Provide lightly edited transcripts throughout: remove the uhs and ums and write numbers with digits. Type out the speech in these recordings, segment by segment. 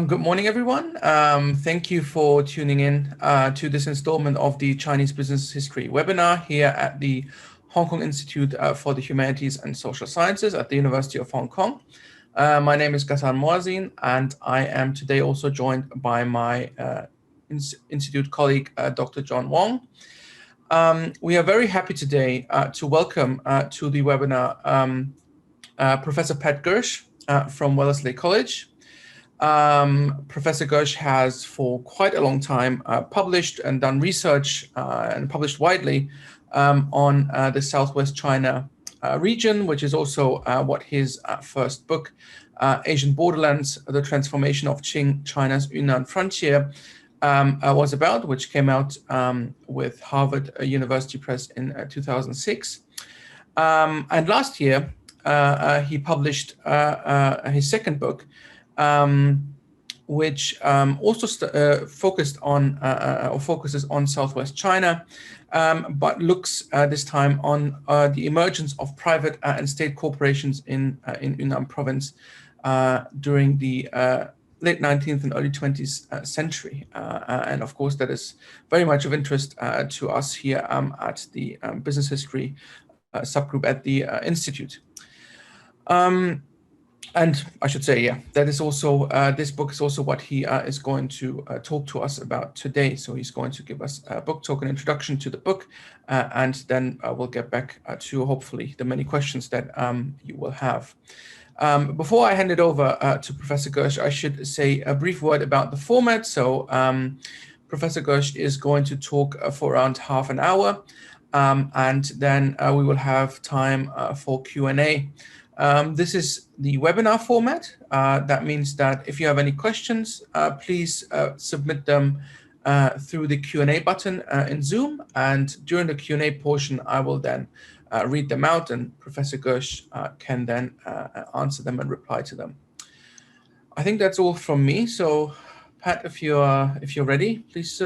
Good morning, everyone. Thank you for tuning in to this installment of the Chinese Business History webinar here at the Hong Kong Institute for the Humanities and Social Sciences at the University of Hong Kong. My name is Ghassan Moazin, and I am today also joined by my Institute colleague, Dr. John Wong. We are very happy today to welcome to the webinar Professor Pat Giersch from Wellesley College. Professor Giersch has for quite a long time published and done research and published widely on the Southwest China region, which is also what his first book, Asian Borderlands, The Transformation of China's Yunnan Frontier, was about, which came out with Harvard University Press in 2006. And last year, he published his second book, which also focused on or focuses on Southwest China, but looks this time on the emergence of private and state corporations in Yunnan province during the late 19th and early 20th century. And of course, that is very much of interest to us here at the Business History subgroup at the Institute. And I should say, yeah, that is also, this book is also what he is going to talk to us about today. So he's going to give us a book talk, an introduction to the book, and then we'll get back to hopefully the many questions that you will have. Before I hand it over to Professor Giersch, I should say a brief word about the format. So Professor Giersch is going to talk for around half an hour, and then we will have time for Q&A. This is the webinar format. That means that if you have any questions, please submit them through the Q&A button in Zoom. And during the Q&A portion, I will then read them out, and Professor Giersch can then answer them and reply to them. I think that's all from me. So, Pat, if you're ready, please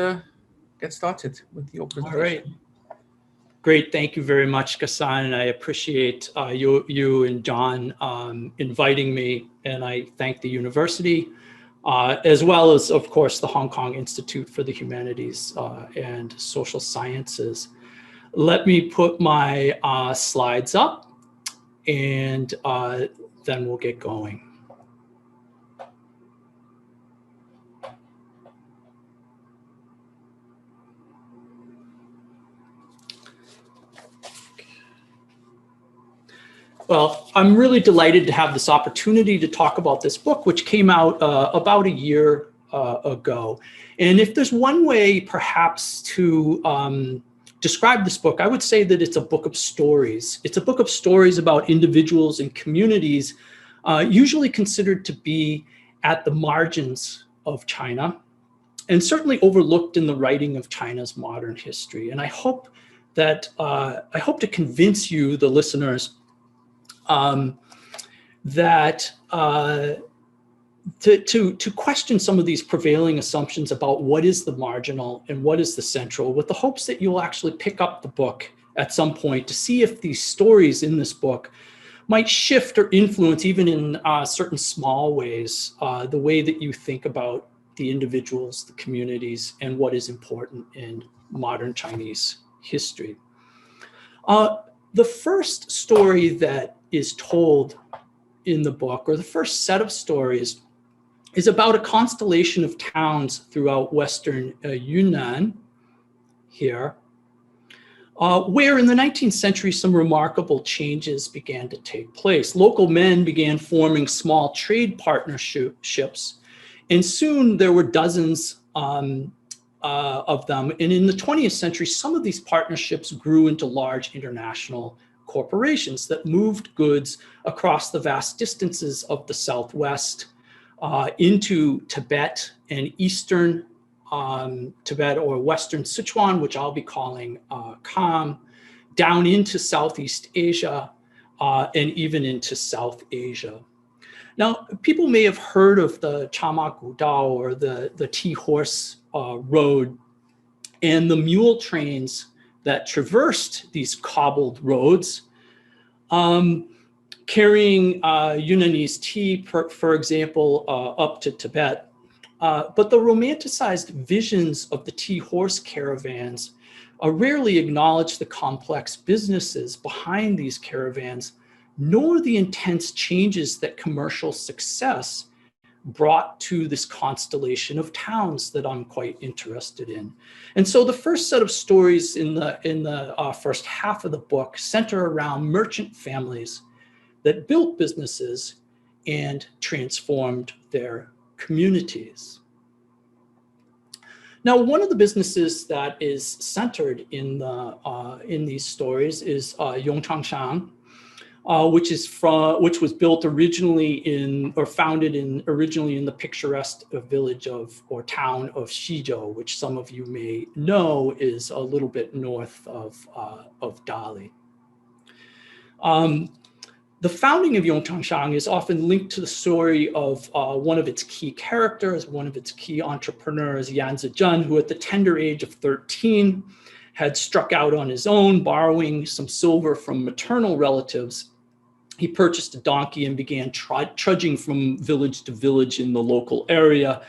get started with your presentation. All right. Great, thank you very much, Ghassan, and I appreciate you and John inviting me, and I thank the university, as well as, of course, the Hong Kong Institute for the Humanities and Social Sciences. Let me put my slides up, and then we'll get going. Well, I'm really delighted to have this opportunity to talk about this book, which came out about a year ago. And if there's one way perhaps to describe this book, I would say that it's a book of stories. It's a book of stories about individuals and communities usually considered to be at the margins of China and certainly overlooked in the writing of China's modern history. And I hope that I hope to convince you, the listeners, that to question some of these prevailing assumptions about what is the marginal and what is the central, with the hopes that you'll actually pick up the book at some point to see if these stories in this book might shift or influence, even in certain small ways, the way that you think about the individuals, the communities, and what is important in modern Chinese history. The first story that is told in the book, or the first set of stories, is about a constellation of towns throughout Western Yunnan here, where in the 19th century some remarkable changes began to take place. Local men began forming small trade partnerships, and soon there were dozens of them. And in the 20th century, some of these partnerships grew into large international corporations that moved goods across the vast distances of the Southwest into Tibet and Eastern Tibet, or Western Sichuan, which I'll be calling Kham, down into Southeast Asia and even into South Asia. Now, people may have heard of the Chama Gudao, or the Tea-Horse Road, and the mule trains that traversed these cobbled roads, carrying Yunnanese tea, for example, up to Tibet. But the romanticized visions of the tea horse caravans rarely acknowledge the complex businesses behind these caravans, nor the intense changes that commercial success brought to this constellation of towns that I'm quite interested in. And so the first set of stories in the first half of the book center around merchant families that built businesses and transformed their communities. Now, one of the businesses that is centered in these stories is Yongchangshan, which was built originally founded originally in the picturesque village or town of Xizhou, which some of you may know is a little bit north of Dali. The founding of Yongchangshan is often linked to the story of one of its key characters, one of its key entrepreneurs, Yan Zizhen, who at the tender age of 13 had struck out on his own, borrowing some silver from maternal relatives. He purchased a donkey and began trudging from village to village in the local area,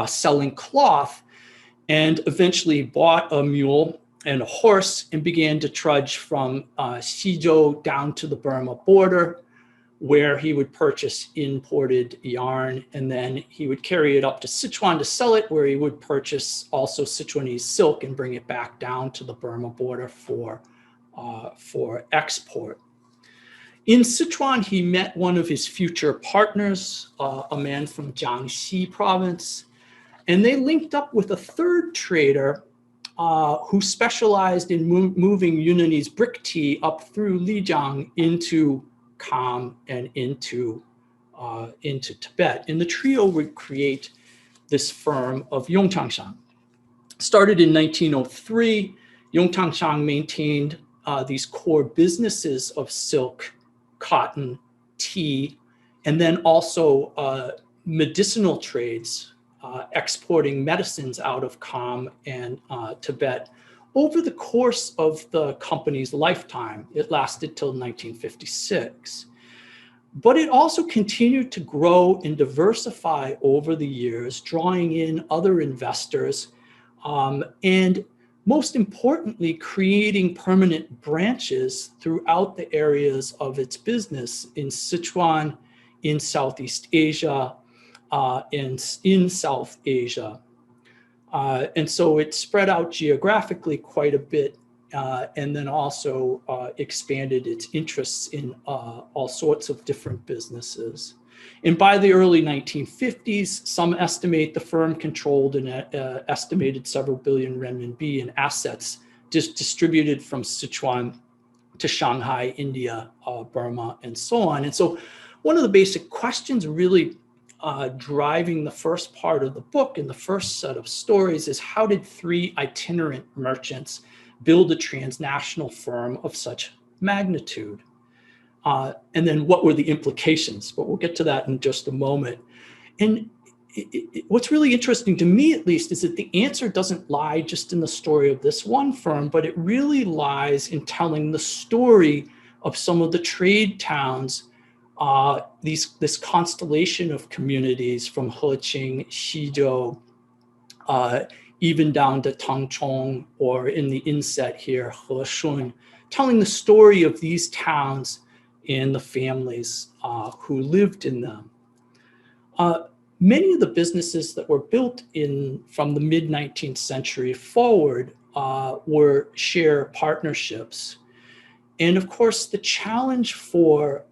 selling cloth, and eventually bought a mule and a horse and began to trudge from Xizhou down to the Burma border, where he would purchase imported yarn, and then he would carry it up to Sichuan to sell it, where he would purchase also Sichuanese silk and bring it back down to the Burma border for export. In Sichuan, he met one of his future partners, a man from Jiangxi province, and they linked up with a third trader who specialized in moving Yunnanese brick tea up through Lijiang into Kham and into Tibet. And the trio would create this firm of Yongchangshan. Started in 1903, Yongchangshan maintained these core businesses of silk, cotton, tea, and then also medicinal trades, exporting medicines out of Kham and Tibet. Over the course of the company's lifetime, it lasted till 1956. But it also continued to grow and diversify over the years, drawing in other investors, and most importantly, creating permanent branches throughout the areas of its business in Sichuan, in Southeast Asia, in South Asia. And so it spread out geographically quite a bit, and then also expanded its interests in all sorts of different businesses. And by the early 1950s, some estimate the firm controlled an estimated several billion renminbi in assets distributed from Sichuan to Shanghai, India, Burma, and so on. And so one of the basic questions really driving the first part of the book and the first set of stories is, how did three itinerant merchants build a transnational firm of such magnitude? And then what were the implications? But we'll get to that in just a moment. And what's really interesting to me, at least, is that the answer doesn't lie just in the story of this one firm, but it really lies in telling the story of some of the trade towns, this constellation of communities from Heqing, Xizhou, even down to Tangchong, or in the inset here, Heshun, telling the story of these towns and the families who lived in them. Many of the businesses that were built from the mid-19th century forward were share partnerships. And of course, the challenge for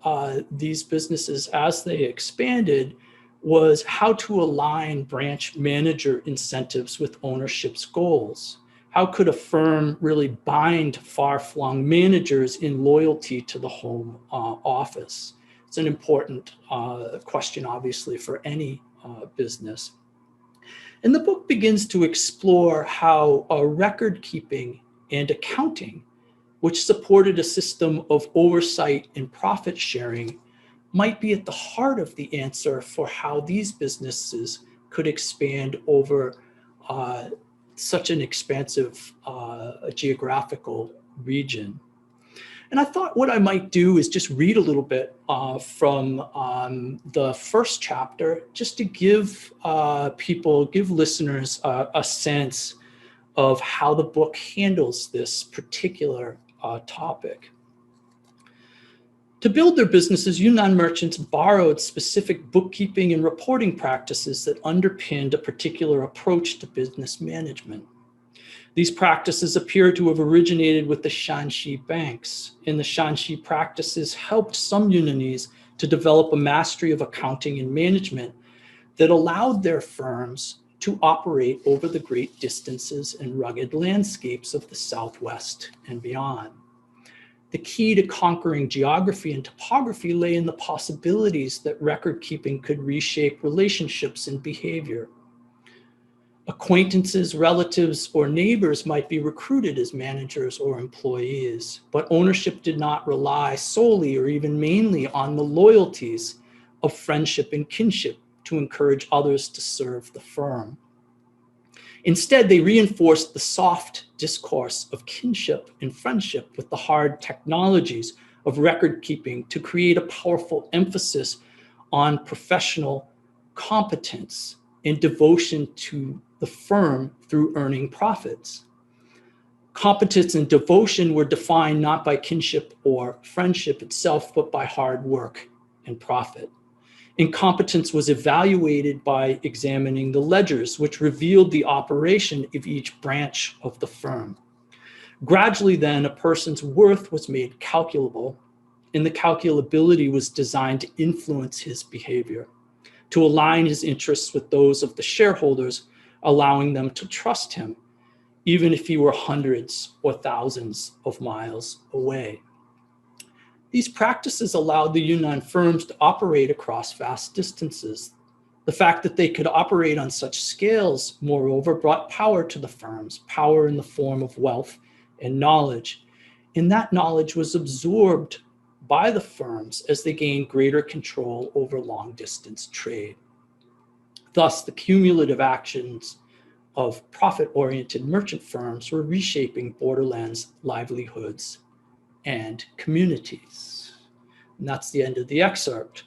these businesses as they expanded was how to align branch manager incentives with ownership's goals. How could a firm really bind far-flung managers in loyalty to the home office? It's an important question, obviously, for any business. And the book begins to explore how record keeping and accounting, which supported a system of oversight and profit sharing, might be at the heart of the answer for how these businesses could expand over such an expansive geographical region. And I thought what I might do is just read a little bit from the first chapter, just to give listeners a sense of how the book handles this particular topic. To build their businesses, Yunnan merchants borrowed specific bookkeeping and reporting practices that underpinned a particular approach to business management. These practices appear to have originated with the Shanxi banks, and the Shanxi practices helped some Yunnanese to develop a mastery of accounting and management that allowed their firms to operate over the great distances and rugged landscapes of the Southwest and beyond. The key to conquering geography and topography lay in the possibilities that record keeping could reshape relationships and behavior. Acquaintances, relatives, or neighbors might be recruited as managers or employees, but ownership did not rely solely or even mainly on the loyalties of friendship and kinship to encourage others to serve the firm. Instead, they reinforced the soft discourse of kinship and friendship with the hard technologies of record keeping to create a powerful emphasis on professional competence and devotion to the firm through earning profits. Competence and devotion were defined not by kinship or friendship itself, but by hard work and profit. Incompetence was evaluated by examining the ledgers, which revealed the operation of each branch of the firm. Gradually, then, a person's worth was made calculable, and the calculability was designed to influence his behavior, to align his interests with those of the shareholders, allowing them to trust him, even if he were hundreds or thousands of miles away. These practices allowed the Yunnan firms to operate across vast distances. The fact that they could operate on such scales, moreover, brought power to the firms, power in the form of wealth and knowledge. And that knowledge was absorbed by the firms as they gained greater control over long-distance trade. Thus, the cumulative actions of profit-oriented merchant firms were reshaping borderlands' livelihoods and communities. And that's the end of the excerpt.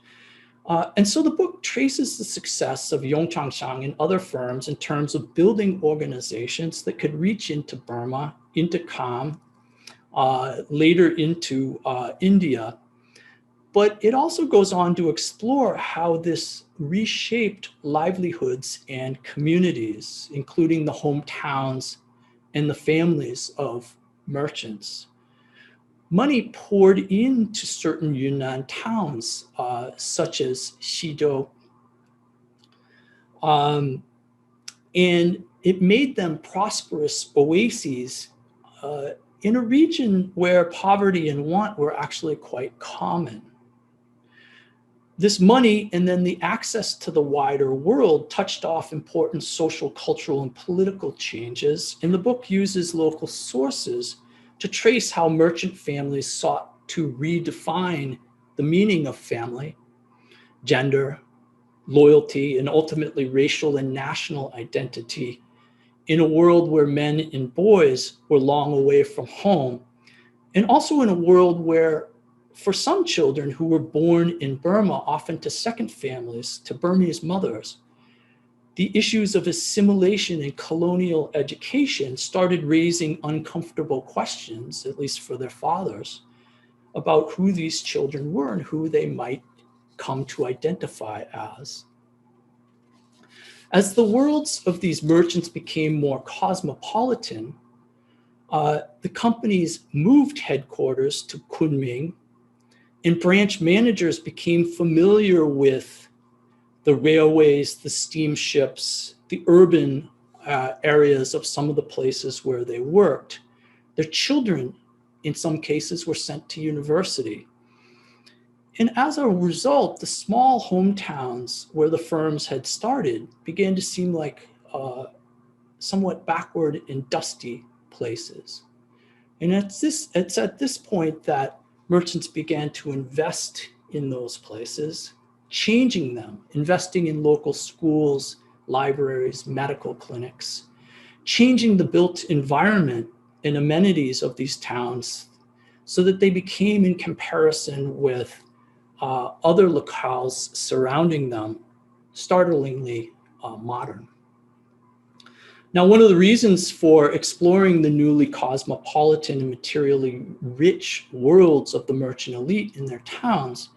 And so the book traces the success of Yongchangshang and other firms in terms of building organizations that could reach into Burma, into Kham, later into India. But it also goes on to explore how this reshaped livelihoods and communities, including the hometowns and the families of merchants. Money poured into certain Yunnan towns, such as Xizhou, and it made them prosperous oases in a region where poverty and want were actually quite common. This money and then the access to the wider world touched off important social, cultural, and political changes, and the book uses local sources to trace how merchant families sought to redefine the meaning of family, gender, loyalty, and ultimately racial and national identity in a world where men and boys were long away from home, and also in a world where, for some children who were born in Burma, often to second families, to Burmese mothers, the issues of assimilation and colonial education started raising uncomfortable questions, at least for their fathers, about who these children were and who they might come to identify as. As the worlds of these merchants became more cosmopolitan, the companies moved headquarters to Kunming, and branch managers became familiar with the railways, the steamships, the urban areas of some of the places where they worked. Their children, in some cases, were sent to university. And as a result, the small hometowns where the firms had started began to seem like somewhat backward and dusty places. And it's at this point that merchants began to invest in those places, changing them, investing in local schools, libraries, medical clinics, changing the built environment and amenities of these towns so that they became, in comparison with other locales surrounding them, startlingly modern. Now, one of the reasons for exploring the newly cosmopolitan and materially rich worlds of the merchant elite in their towns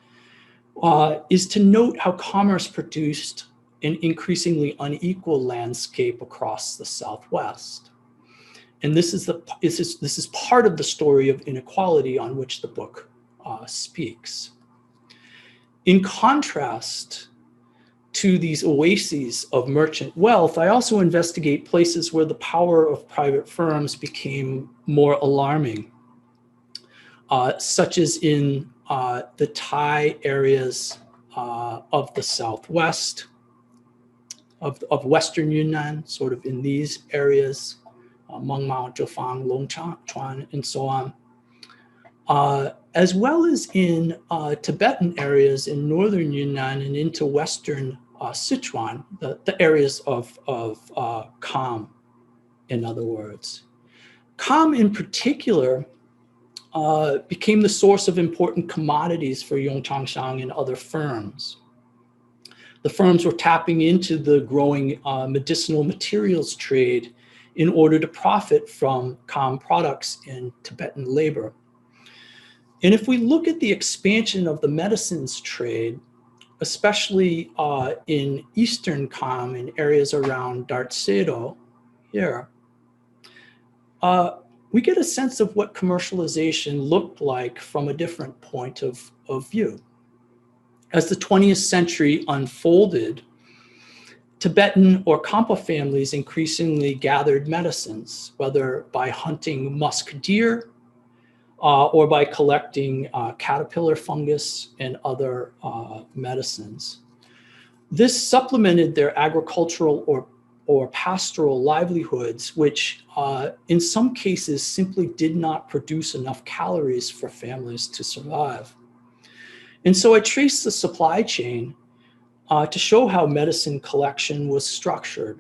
is to note how commerce produced an increasingly unequal landscape across the Southwest. And this is part of the story of inequality on which the book speaks. In contrast to these oases of merchant wealth, I also investigate places where the power of private firms became more alarming, such as in the Thai areas of the Southwest, of Western Yunnan, sort of in these areas, Mengmao, Zhefang, Longchuan, and so on, as well as in Tibetan areas in northern Yunnan and into western Sichuan, the areas of Kham, in other words. Kham in particular became the source of important commodities for Yongchangshan and other firms. The firms were tapping into the growing medicinal materials trade in order to profit from Kham products in Tibetan labor. And if we look at the expansion of the medicines trade, especially in Eastern Kham, in areas around Dartsedo here, we get a sense of what commercialization looked like from a different point of view. As the 20th century unfolded, Tibetan or Khampa families increasingly gathered medicines, whether by hunting musk deer or by collecting caterpillar fungus and other medicines. This supplemented their agricultural or pastoral livelihoods, which in some cases simply did not produce enough calories for families to survive. And so I traced the supply chain to show how medicine collection was structured.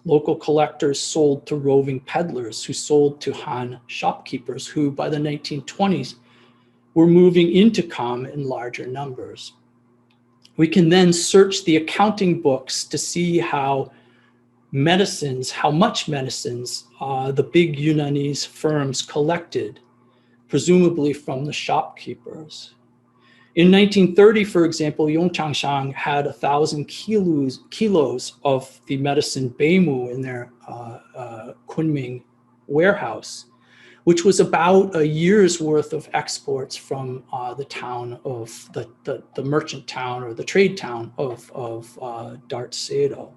Local collectors sold to roving peddlers who sold to Han shopkeepers who, by the 1920s, were moving into Kham in larger numbers. We can then search the accounting books to see how much medicines the big Yunnanese firms collected, presumably from the shopkeepers. In 1930, for example, Yongchangshan had 1,000 kilos of the medicine Beimu in their Kunming warehouse, which was about a year's worth of exports from the town of the merchant town or the trade town of Dartsedo.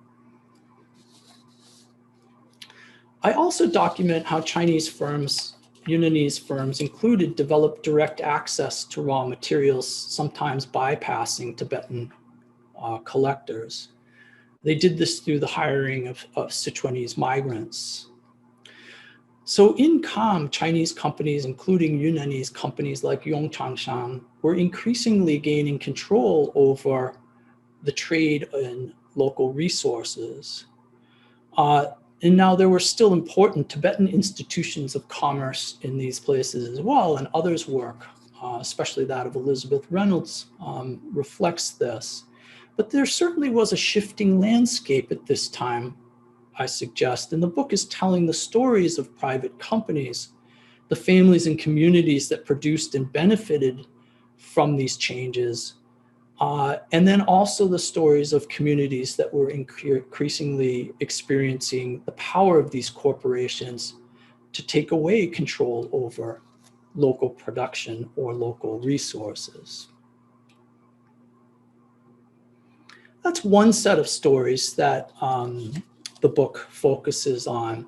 I also document how Chinese firms, Yunnanese firms included, developed direct access to raw materials, sometimes bypassing Tibetan collectors. They did this through the hiring of Sichuanese migrants. So in Kham, Chinese companies, including Yunnanese companies like Yongchangshan, were increasingly gaining control over the trade in local resources. And now there were still important Tibetan institutions of commerce in these places as well, and others' work, especially that of Elizabeth Reynolds, reflects this. But there certainly was a shifting landscape at this time, I suggest, and the book is telling the stories of private companies, the families and communities that produced and benefited from these changes, and then also the stories of communities that were increasingly experiencing the power of these corporations to take away control over local production or local resources. That's one set of stories that the book focuses on.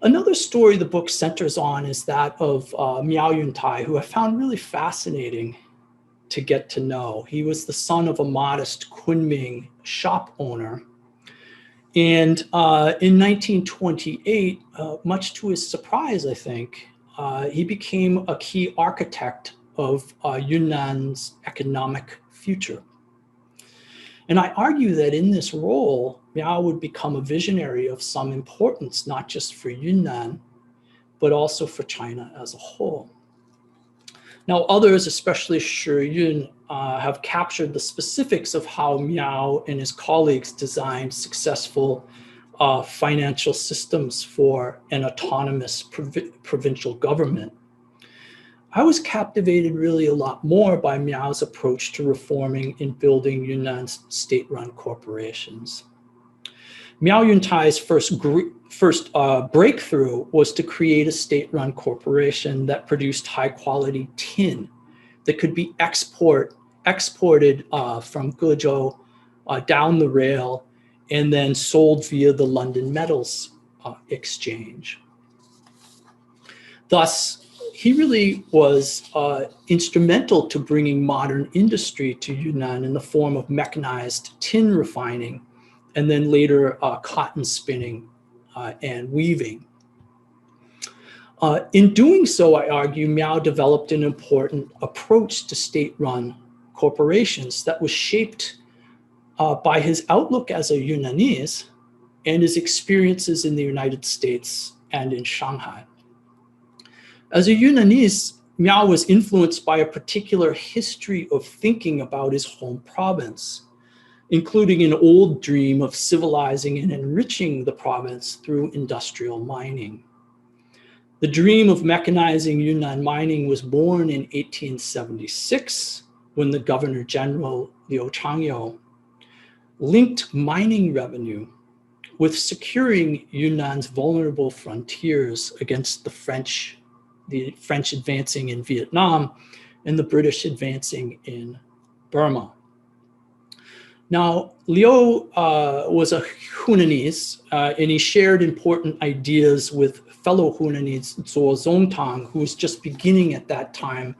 Another story the book centers on is that of Miao Yuntai, who I found really fascinating to get to know. He was the son of a modest Kunming shop owner. And in 1928, much to his surprise, I think, he became a key architect of Yunnan's economic future. And I argue that in this role, Miao would become a visionary of some importance, not just for Yunnan, but also for China as a whole. Now, others, especially Shi Yun, have captured the specifics of how Miao and his colleagues designed successful financial systems for an autonomous provincial government. I was captivated really a lot more by Miao's approach to reforming and building Yunnan's state-run corporations. Miao Yuntai's first breakthrough was to create a state-run corporation that produced high-quality tin that could be exported from Guizhou down the rail and then sold via the London Metals Exchange. Thus, he really was instrumental to bringing modern industry to Yunnan in the form of mechanized tin refining, and then later cotton spinning and weaving. In doing so, I argue, Miao developed an important approach to state-run corporations that was shaped by his outlook as a Yunnanese and his experiences in the United States and in Shanghai. As a Yunnanese, Miao was influenced by a particular history of thinking about his home province, including an old dream of civilizing and enriching the province through industrial mining. The dream of mechanizing Yunnan mining was born in 1876 when the Governor General Liu Changyou linked mining revenue with securing Yunnan's vulnerable frontiers against the French advancing in Vietnam and the British advancing in Burma. Now, Liu was a Hunanese, and he shared important ideas with fellow Hunanese Zuo Zongtang, who was just beginning at that time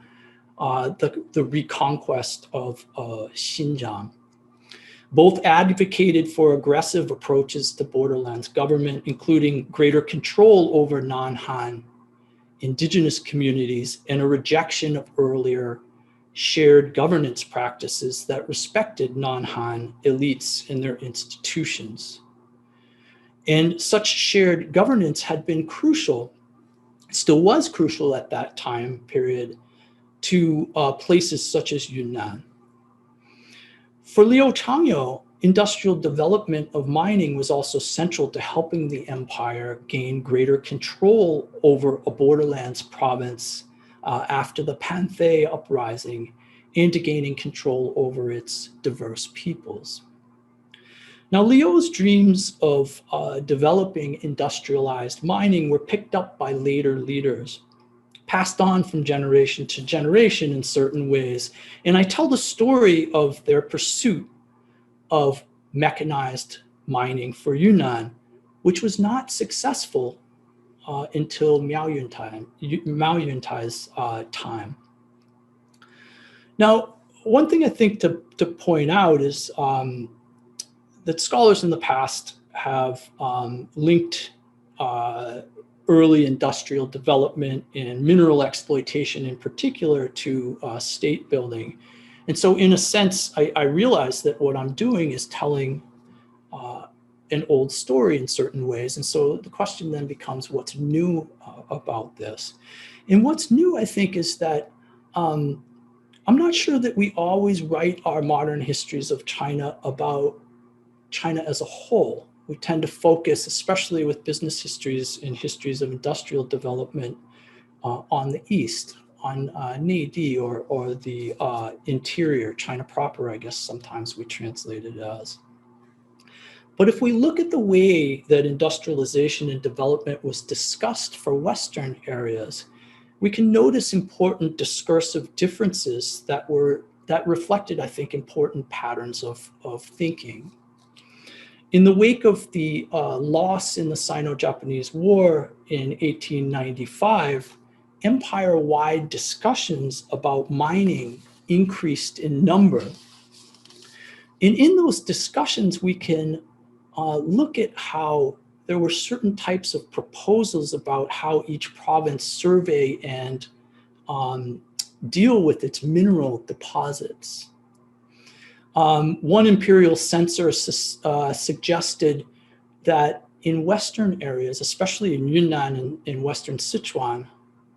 the reconquest of Xinjiang. Both advocated for aggressive approaches to borderlands government, including greater control over non-Han indigenous communities and a rejection of earlier shared governance practices that respected non-Han elites in their institutions. And such shared governance had been crucial, still was crucial at that time period, to places such as Yunnan. For Liu Changyou, industrial development of mining was also central to helping the empire gain greater control over a borderlands province after the Panthay uprising and to gaining control over its diverse peoples. Now, Liu's dreams of developing industrialized mining were picked up by later leaders, passed on from generation to generation in certain ways. And I tell the story of their pursuit of mechanized mining for Yunnan, which was not successful until Miao Yuntai's time. Now, one thing I think to point out is that scholars in the past have linked early industrial development and mineral exploitation in particular to state building. And so in a sense, I realize that what I'm doing is telling an old story in certain ways. And so the question then becomes, what's new about this? And what's new, I think, is that I'm not sure that we always write our modern histories of China about China as a whole. We tend to focus, especially with business histories and histories of industrial development, on the East, on Neidi or the interior, China proper, I guess sometimes we translate it as. But if we look at the way that industrialization and development was discussed for Western areas, we can notice important discursive differences that reflected, I think, important patterns of thinking. In the wake of the loss in the Sino-Japanese War in 1895, empire-wide discussions about mining increased in number. And in those discussions, we can look at how there were certain types of proposals about how each province survey and deal with its mineral deposits. One imperial censor suggested that in Western areas, especially in Yunnan and in Western Sichuan,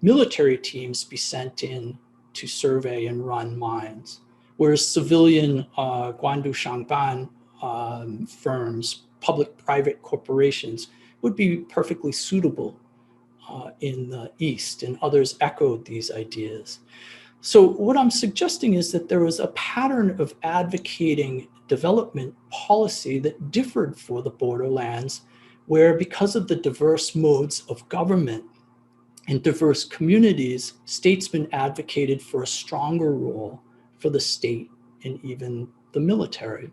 military teams be sent in to survey and run mines, whereas civilian Guandu Shangban firms, public-private corporations, would be perfectly suitable in the East, and others echoed these ideas. So what I'm suggesting is that there was a pattern of advocating development policy that differed for the borderlands, where because of the diverse modes of government and diverse communities, statesmen advocated for a stronger role for the state and even the military.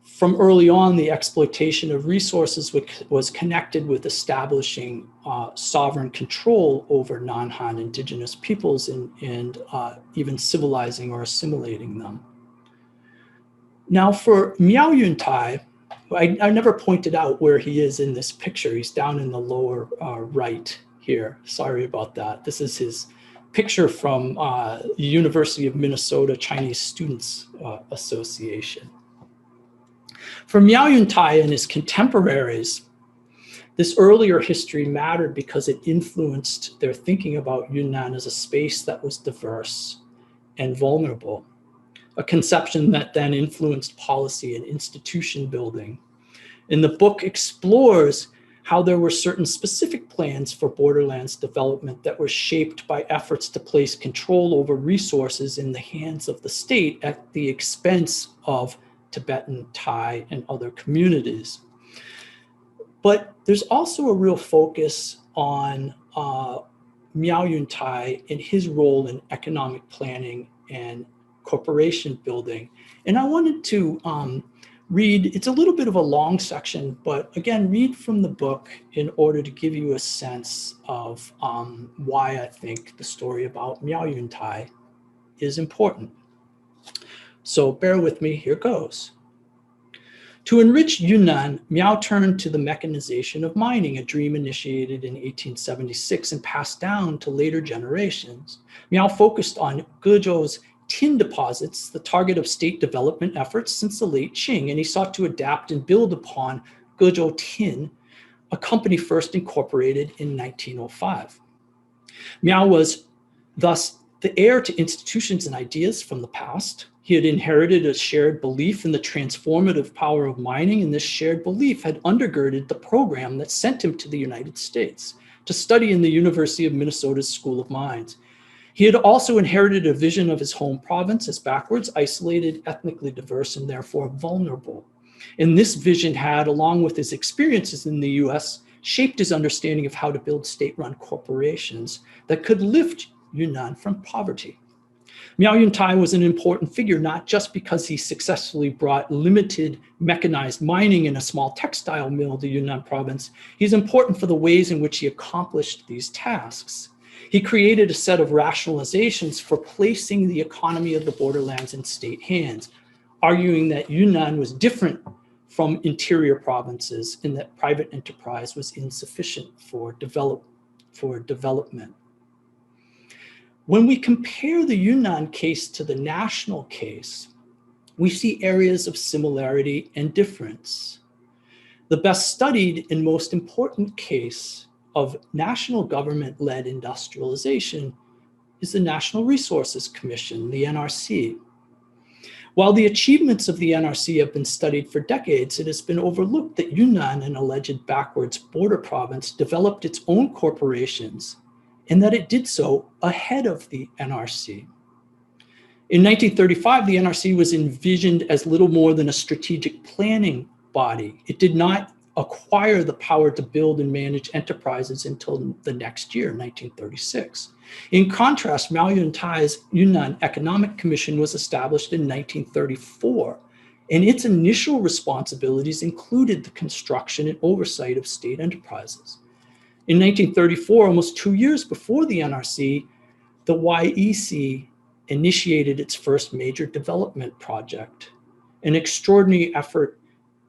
From early on, the exploitation of resources was connected with establishing sovereign control over non-Han indigenous peoples and even civilizing or assimilating them. Now for Miao Yuntai, I never pointed out where he is in this picture. He's down in the lower right here. Sorry about that. This is his picture from the University of Minnesota Chinese Students Association. For Miao Yuntai and his contemporaries, this earlier history mattered because it influenced their thinking about Yunnan as a space that was diverse and vulnerable, a conception that then influenced policy and institution building. And the book explores how there were certain specific plans for borderlands development that were shaped by efforts to place control over resources in the hands of the state at the expense of Tibetan, Thai, and other communities. But there's also a real focus on Miao Yuntai and his role in economic planning and corporation building. And I wanted to read, it's a little bit of a long section, but again, read from the book in order to give you a sense of why I think the story about Miao Yuntai is important. So bear with me, here goes. To enrich Yunnan, Miao turned to the mechanization of mining, a dream initiated in 1876 and passed down to later generations. Miao focused on Gezhou's tin deposits, the target of state development efforts since the late Qing, and he sought to adapt and build upon Gezhou Tin, a company first incorporated in 1905. Miao was thus the heir to institutions and ideas from the past. He had inherited a shared belief in the transformative power of mining, and this shared belief had undergirded the program that sent him to the United States to study in the University of Minnesota's School of Mines. He had also inherited a vision of his home province as backwards, isolated, ethnically diverse, and therefore vulnerable. And this vision had, along with his experiences in the US, shaped his understanding of how to build state-run corporations that could lift Yunnan from poverty. Miao Yuntai was an important figure, not just because he successfully brought limited mechanized mining and a small textile mill to Yunnan province. He's important for the ways in which he accomplished these tasks. He created a set of rationalizations for placing the economy of the borderlands in state hands, arguing that Yunnan was different from interior provinces and that private enterprise was insufficient for development. When we compare the Yunnan case to the national case, we see areas of similarity and difference. The best studied and most important case of national government-led industrialization is the National Resources Commission, the NRC. While the achievements of the NRC have been studied for decades, it has been overlooked that Yunnan, an alleged backwards border province, developed its own corporations, and that it did so ahead of the NRC. In 1935, the NRC was envisioned as little more than a strategic planning body. It did not acquire the power to build and manage enterprises until the next year, 1936. In contrast, Miao Yuntai's Yunnan Economic Commission was established in 1934, and its initial responsibilities included the construction and oversight of state enterprises. In 1934, almost 2 years before the NRC, the YEC initiated its first major development project, an extraordinary effort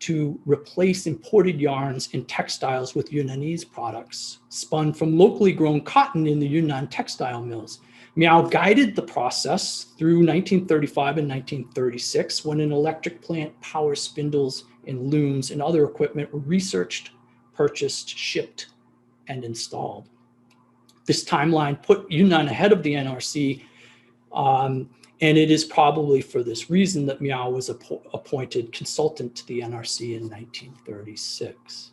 to replace imported yarns and textiles with Yunnanese products, spun from locally grown cotton in the Yunnan textile mills. Miao guided the process through 1935 and 1936, when an electric plant, power spindles, and looms and other equipment were researched, purchased, shipped, and installed. This timeline put Yunnan ahead of the NRC, and it is probably for this reason that Miao was appointed consultant to the NRC in 1936.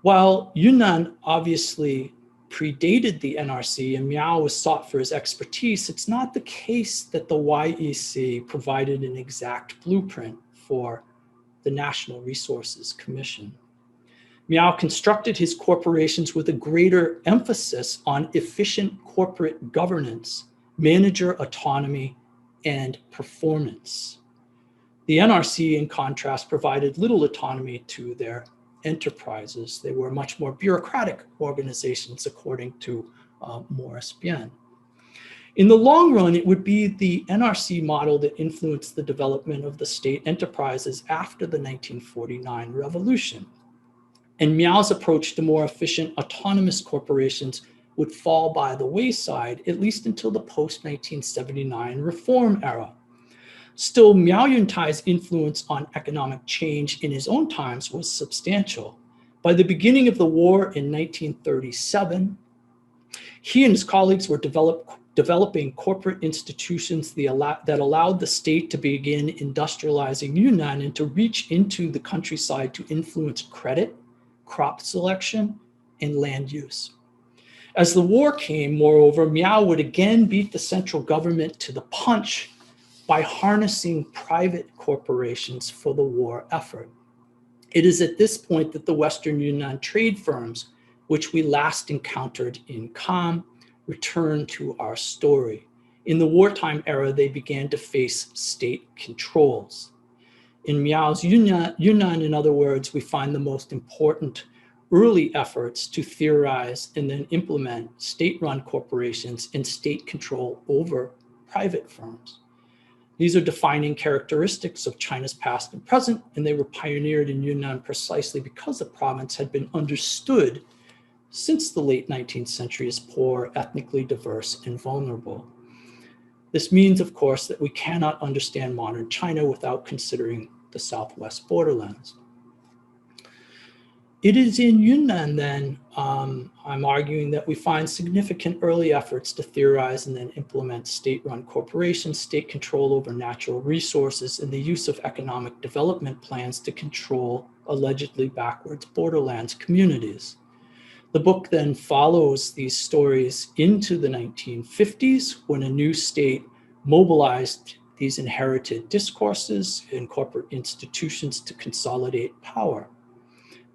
While Yunnan obviously predated the NRC and Miao was sought for his expertise, it's not the case that the YEC provided an exact blueprint for the National Resources Commission. Miao constructed his corporations with a greater emphasis on efficient corporate governance, manager autonomy, and performance. The NRC, in contrast, provided little autonomy to their enterprises. They were much more bureaucratic organizations, according to Morris Bien. In the long run, it would be the NRC model that influenced the development of the state enterprises after the 1949 revolution. And Miao's approach to more efficient autonomous corporations would fall by the wayside, at least until the post-1979 reform era. Still, Miao Yuntai's influence on economic change in his own times was substantial. By the beginning of the war in 1937, he and his colleagues were developing corporate institutions that allowed the state to begin industrializing Yunnan and to reach into the countryside to influence credit, crop selection, and land use. As the war came, moreover, Miao would again beat the central government to the punch by harnessing private corporations for the war effort. It is at this point that the Western Yunnan trade firms, which we last encountered in Kham, return to our story. In the wartime era, they began to face state controls. In Miao's Yunnan, in other words, we find the most important early efforts to theorize and then implement state-run corporations and state control over private firms. These are defining characteristics of China's past and present, and they were pioneered in Yunnan precisely because the province had been understood since the late 19th century as poor, ethnically diverse, and vulnerable. This means, of course, that we cannot understand modern China without considering the Southwest borderlands. It is in Yunnan, then, I'm arguing that we find significant early efforts to theorize and then implement state-run corporations, state control over natural resources, and the use of economic development plans to control allegedly backwards borderlands communities. The book then follows these stories into the 1950s when a new state mobilized these inherited discourses in corporate institutions to consolidate power.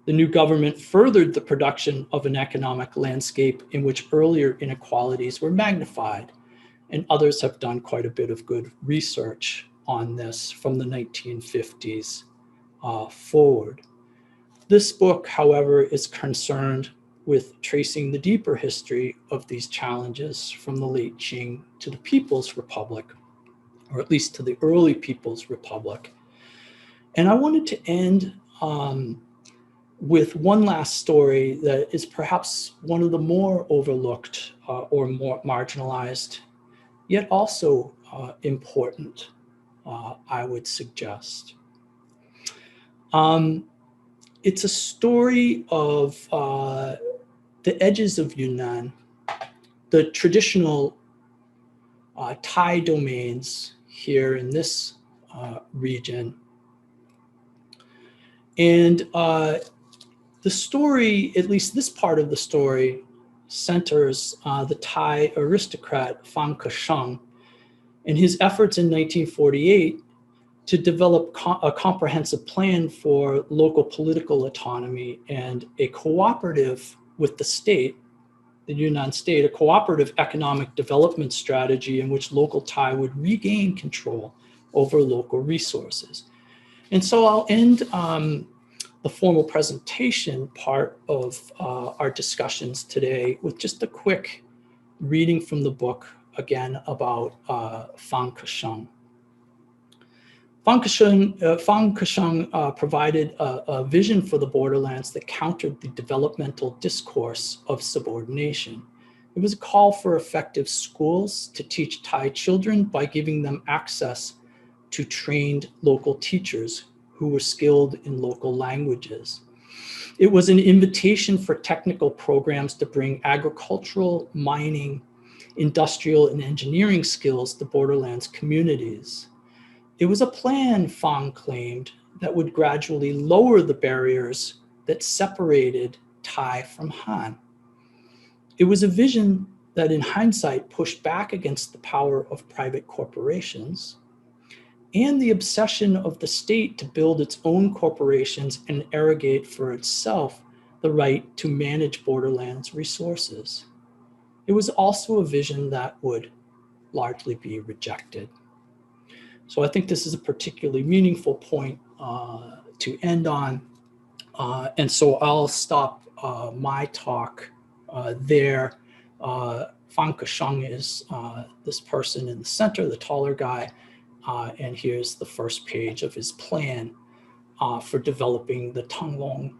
The new government furthered the production of an economic landscape in which earlier inequalities were magnified, and others have done quite a bit of good research on this from the 1950s forward. This book, however, is concerned with tracing the deeper history of these challenges from the late Qing to the People's Republic, or at least to the early People's Republic. And I wanted to end with one last story that is perhaps one of the more overlooked or more marginalized, yet also important, I would suggest. It's a story of the edges of Yunnan, the traditional Thai domains here in this region. And the story, at least this part of the story, centers the Thai aristocrat Phan Kashang and his efforts in 1948 to develop a comprehensive plan for local political autonomy and a cooperative with the state, the Yunnan state, a cooperative economic development strategy in which local Thai would regain control over local resources. And so I'll end the formal presentation part of our discussions today with just a quick reading from the book, again, about Phan Kashang. Phan Kashang provided a vision for the borderlands that countered the developmental discourse of subordination. It was a call for effective schools to teach Thai children by giving them access to trained local teachers who were skilled in local languages. It was an invitation for technical programs to bring agricultural, mining, industrial, and engineering skills to borderlands communities. It was a plan, Fang claimed, that would gradually lower the barriers that separated Thai from Han. It was a vision that in hindsight pushed back against the power of private corporations and the obsession of the state to build its own corporations and arrogate for itself the right to manage borderlands resources. It was also a vision that would largely be rejected. So I think this is a particularly meaningful point to end on. And so I'll stop my talk there. Fang Kesheng is this person in the center, the taller guy. And here's the first page of his plan for developing the Tanglong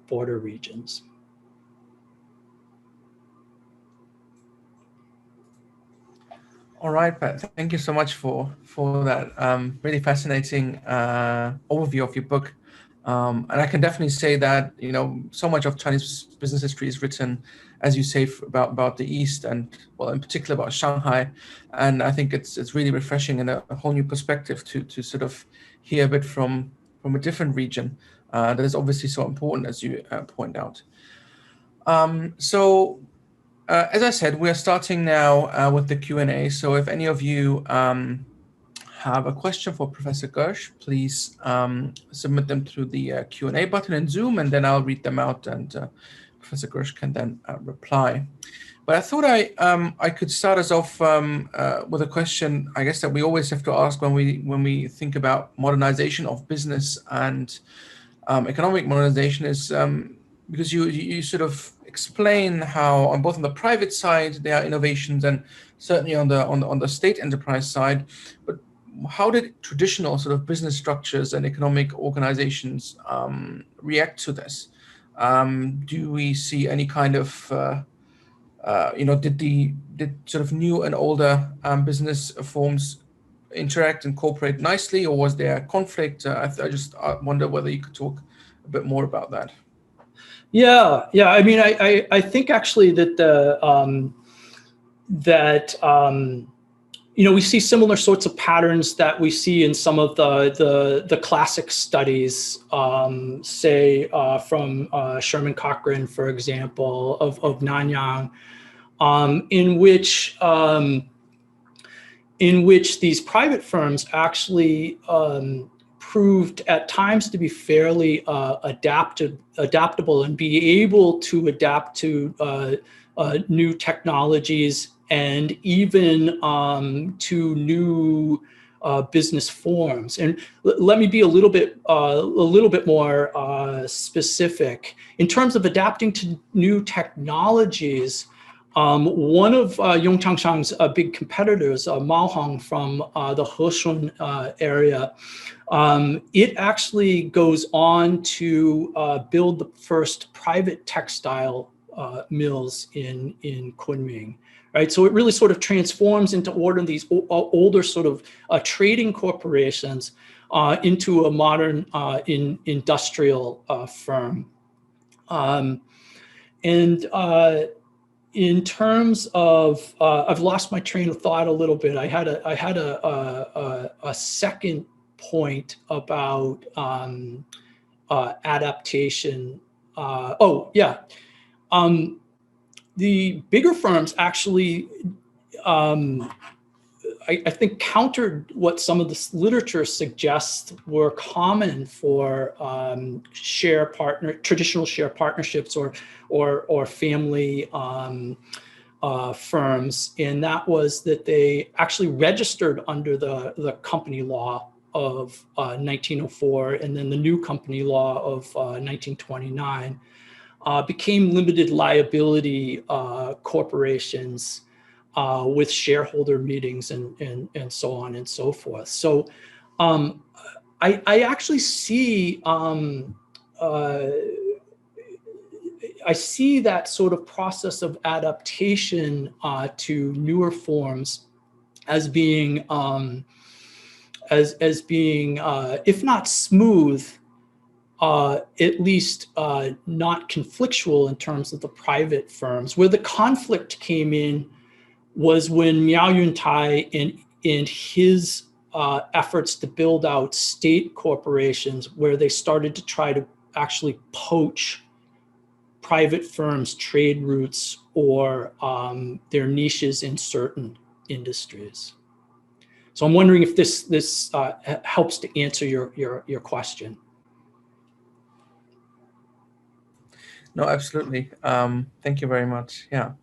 border regions. All right, Pat. Thank you so much for that really fascinating overview of your book. And I can definitely say that, you know, so much of Chinese business history is written, as you say, about the East and, well, in particular about Shanghai. And I think it's really refreshing and a whole new perspective to sort of hear a bit from a different region that is obviously so important, as you point out. As I said, we're starting now with the Q&A. So if any of you have a question for Professor Giersch, please submit them through the Q&A button in Zoom, and then I'll read them out, and Professor Giersch can then reply. But I thought I could start us off with a question, I guess, that we always have to ask when we think about modernization of business and economic modernization, is because you sort of explain how on both on the private side there are innovations and certainly on the state enterprise side, but how did traditional sort of business structures and economic organizations react to this? Do we see any kind of did sort of new and older business forms interact and cooperate nicely, or was there conflict? I just wonder whether you could talk a bit more about that. Yeah. I mean, I think actually that we see similar sorts of patterns that we see in some of the classic studies, say from Sherman Cochran, for example, of Nanyang, in which these private firms actually proved at times to be fairly adaptable and be able to adapt to new technologies and even to new business forms. And let me be a little bit more specific in terms of adapting to new technologies. One of Yong Changshang's big competitors, Maohong from the Heshun area, it actually goes on to build the first private textile mills in Kunming, right? So it really sort of transforms into these older sort of trading corporations into a modern industrial firm. In terms of, I've lost my train of thought a little bit. I had a second point about adaptation. The bigger firms actually, I think, countered what some of this literature suggests were common for traditional share partnerships or family firms, and that was that they actually registered under the company law of 1904, and then the new company law of 1929, became limited liability corporations with shareholder meetings and so on and so forth. So I actually see I see that sort of process of adaptation to newer forms as being if not smooth, at least not conflictual in terms of the private firms. Where the conflict came in was when Miao Yuntai and his efforts to build out state corporations, where they started to try to actually poach private firms' trade routes or their niches in certain industries. So I'm wondering if this helps to answer your question. No, absolutely. Thank you very much. Yeah.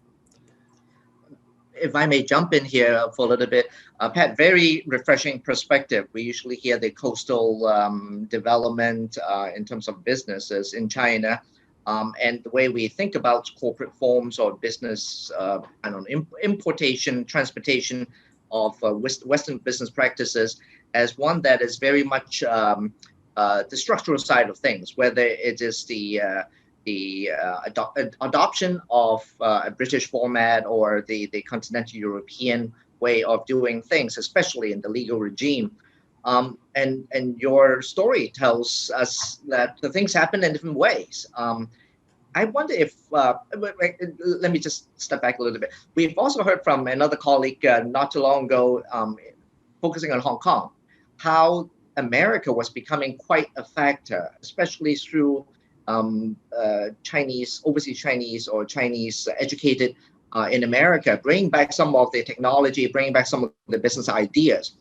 If I may jump in here for a little bit, Pat, very refreshing perspective. We usually hear the coastal development in terms of businesses in China, and the way we think about corporate forms or business, importation, transportation of Western business practices as one that is very much the structural side of things, whether it is the adoption of a British format or the continental European way of doing things, especially in the legal regime. And your story tells us that the things happen in different ways. I wonder if, let me just step back a little bit. We've also heard from another colleague not too long ago, focusing on Hong Kong, how America was becoming quite a factor, especially through Chinese, overseas Chinese or Chinese educated in America, bringing back some of the technology, bringing back some of the business ideas.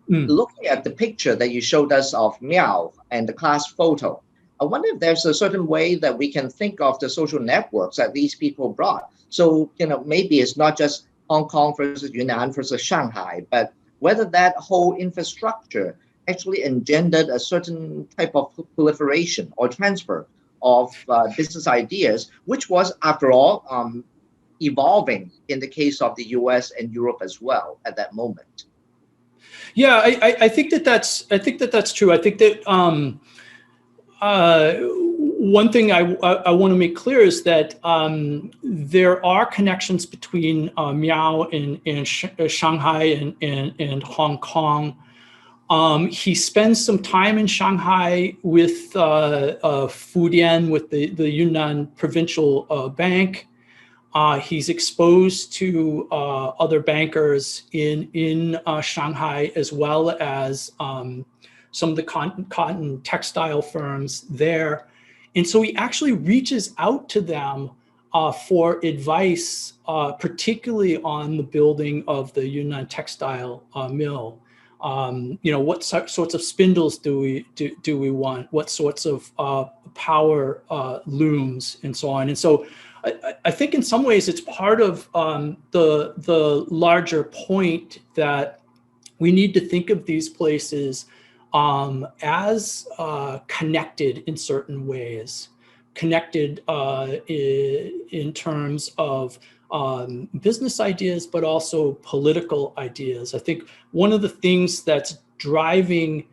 Looking at the picture that you showed us of Miao and the class photo, I wonder if there's a certain way that we can think of the social networks that these people brought. So, maybe it's not just Hong Kong versus Yunnan versus Shanghai, but whether that whole infrastructure actually engendered a certain type of proliferation or transfer of business ideas, which was, after all, evolving in the case of the US and Europe as well at that moment. Yeah, I think that's true. I think that one thing I want to make clear is that there are connections between Miao and Shanghai and Hong Kong. He spends some time in Shanghai with Fudian, with the Yunnan Provincial Bank. He's exposed to other bankers in Shanghai, as well as some of the cotton textile firms there. And so he actually reaches out to them for advice, particularly on the building of the Yunnan textile mill. What sorts of spindles do we want? What sorts of power looms and so on? And so I think in some ways it's part of the larger point that we need to think of these places as connected in certain ways, connected in terms of business ideas, but also political ideas. I think one of the things that's driving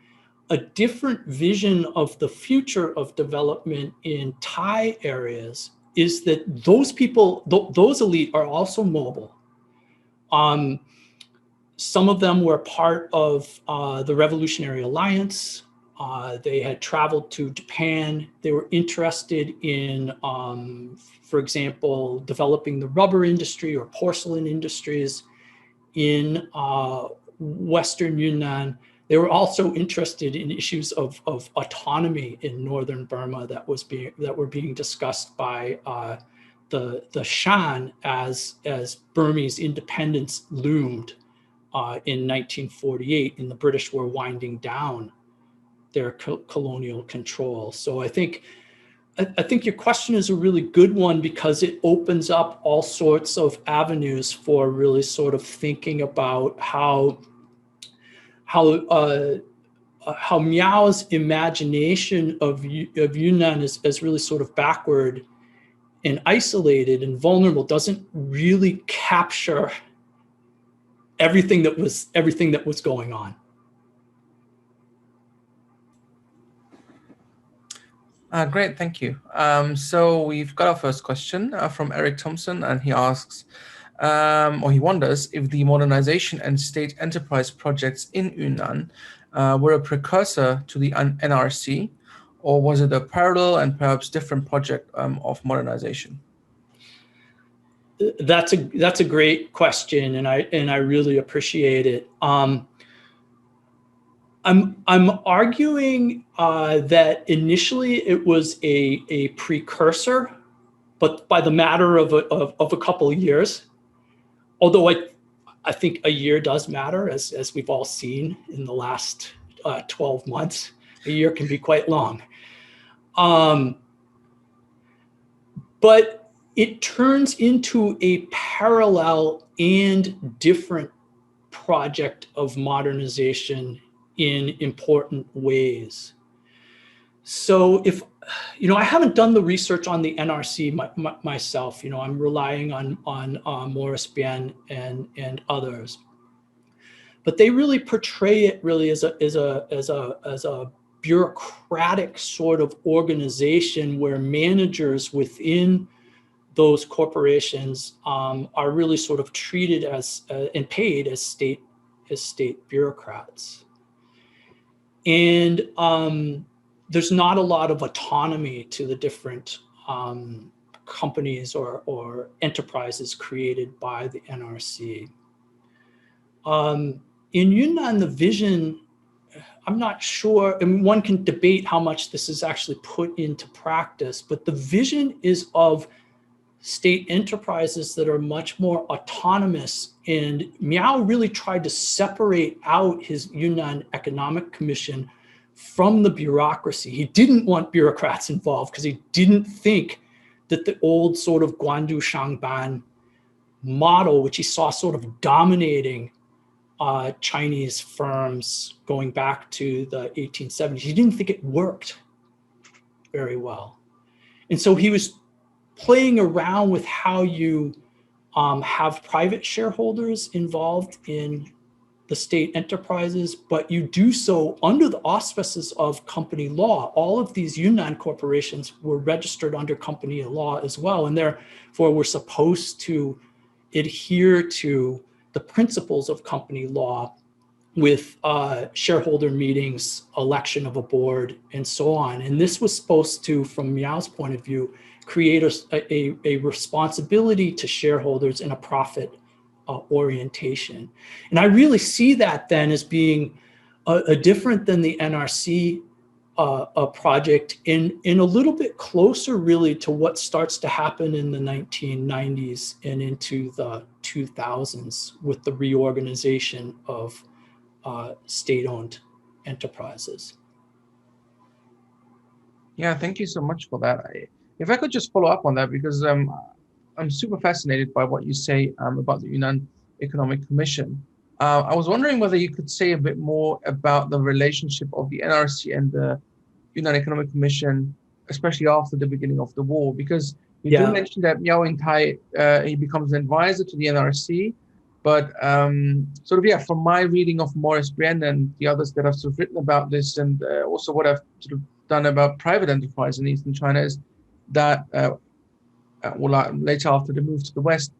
a different vision of the future of development in Thai areas is that those people, those elite are also mobile. Some of them were part of the Revolutionary Alliance. They had traveled to Japan. They were interested in, for example, developing the rubber industry or porcelain industries in Western Yunnan. They were also interested in issues of autonomy in northern Burma that were being discussed by the Shan as Burmese independence loomed in 1948, and the British were winding down their colonial control. So I think your question is a really good one, because it opens up all sorts of avenues for really sort of thinking about how Miao's imagination of Yunnan is really sort of backward and isolated and vulnerable doesn't really capture everything that was going on. Great, thank you. So we've got our first question from Eric Thompson, and he asks, or he wonders if the modernization and state enterprise projects in Yunnan were a precursor to the NRC, or was it a parallel and perhaps different project of modernization? That's a great question, and I really appreciate it. I'm arguing that initially it was a precursor, but by the matter of a couple of years. Although I think a year does matter, as we've all seen in the last 12 months. A year can be quite long. But it turns into a parallel and different project of modernization in important ways. So if, I haven't done the research on the NRC myself, I'm relying on Maurice Bien and others, but they really portray it really as a bureaucratic sort of organization where managers within those corporations are really sort of treated as and paid as state bureaucrats. And there's not a lot of autonomy to the different companies or enterprises created by the NRC. In Yunnan, the vision, I'm not sure, I mean, one can debate how much this is actually put into practice, but the vision is of state enterprises that are much more autonomous. And Miao really tried to separate out his Yunnan Economic Commission from the bureaucracy. He didn't want bureaucrats involved because he didn't think that the old sort of Guandu Shangban model, which he saw sort of dominating Chinese firms going back to the 1870s, he didn't think it worked very well. And so he was playing around with how you have private shareholders involved in the state enterprises, but you do so under the auspices of company law. All of these Yunnan corporations were registered under company law as well, and therefore were supposed to adhere to the principles of company law with shareholder meetings, election of a board, and so on. And this was supposed to, from Miao's point of view, create a responsibility to shareholders and a profit orientation. And I really see that then as being a different than the NRC project and a little bit closer really to what starts to happen in the 1990s and into the 2000s with the reorganization of state-owned enterprises. Yeah, thank you so much for that. If I could just follow up on that, because I'm super fascinated by what you say about the Yunnan Economic Commission. I was wondering whether you could say a bit more about the relationship of the NRC and the Yunnan Economic Commission, especially after the beginning of the war, because you do mention that Miao Intai, he becomes an advisor to the NRC, but from my reading of Maurice Bien and the others that have sort of written about this, and also what I've sort of done about private enterprise in Eastern China, is that later after the move to the West,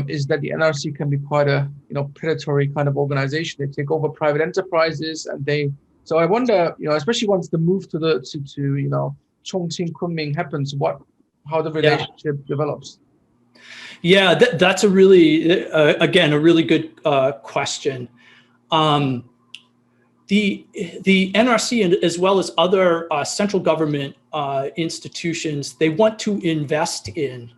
is that the NRC can be quite a predatory kind of organization. They take over private enterprises, and so I wonder, especially once the move to Chongqing, Kunming happens, how the relationship develops. Yeah, that's a really again a really good question. The NRC, as well as other central government institutions, they want to invest in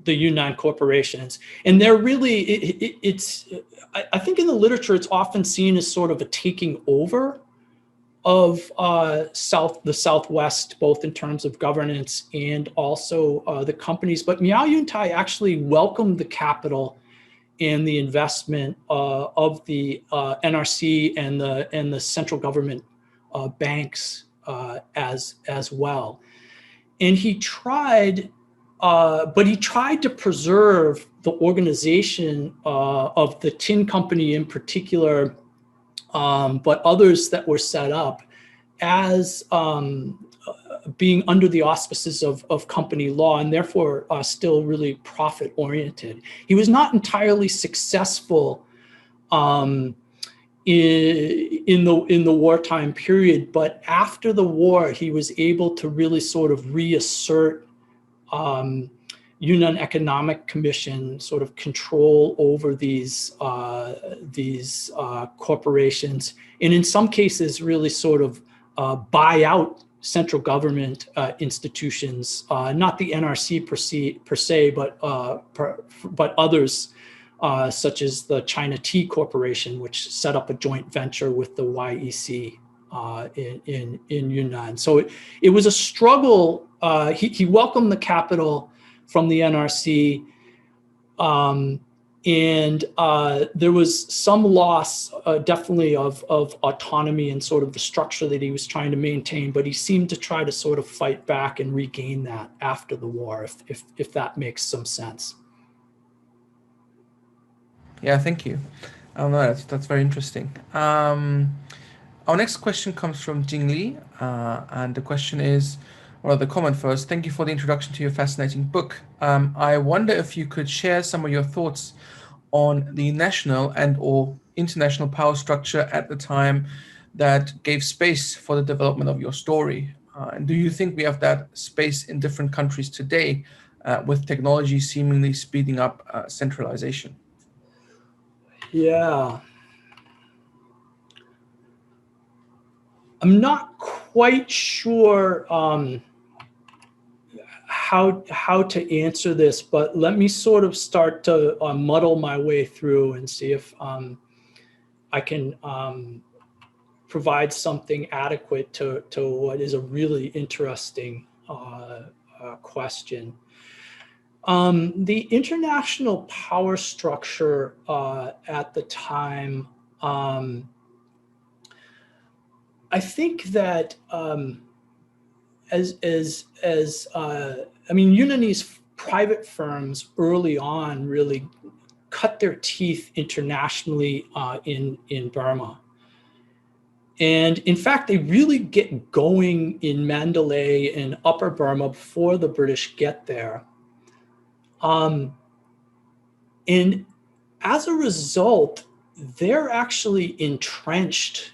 the Yunnan corporations, and they're really I think in the literature it's often seen as sort of a taking over of the Southwest, both in terms of governance and also the companies. But Miao Yuntai actually welcomed the capital and the investment of the NRC and the central government banks as well. And he tried, but he tried to preserve the organization of the tin company in particular, but others that were set up as being under the auspices of company law, and therefore still really profit oriented. He was not entirely successful in the wartime period. But after the war, he was able to really sort of reassert Yunnan Economic Commission sort of control over these corporations, and in some cases really sort of buy out central government institutions, not the NRC per se, but others, such as the China Tea Corporation, which set up a joint venture with the YEC in Yunnan. So it was a struggle. He welcomed the capital from the NRC, and there was some loss, definitely, of autonomy and sort of the structure that he was trying to maintain, but he seemed to try to sort of fight back and regain that after the war, if that makes some sense. Yeah, thank you. Oh, no, that's very interesting. Our next question comes from Jing Li, and the question is, well, the comment first. Thank you for the introduction to your fascinating book. I wonder if you could share some of your thoughts on the national and/or international power structure at the time that gave space for the development of your story. And do you think we have that space in different countries today, with technology seemingly speeding up centralization? Yeah. I'm not quite sure how to answer this, but let me sort of start to muddle my way through and see if I can provide something adequate to what is a really interesting question. The international power structure at the time, I think that Yunnanese private firms early on really cut their teeth internationally in Burma. And in fact, they really get going in Mandalay and Upper Burma before the British get there. And as a result, they're actually entrenched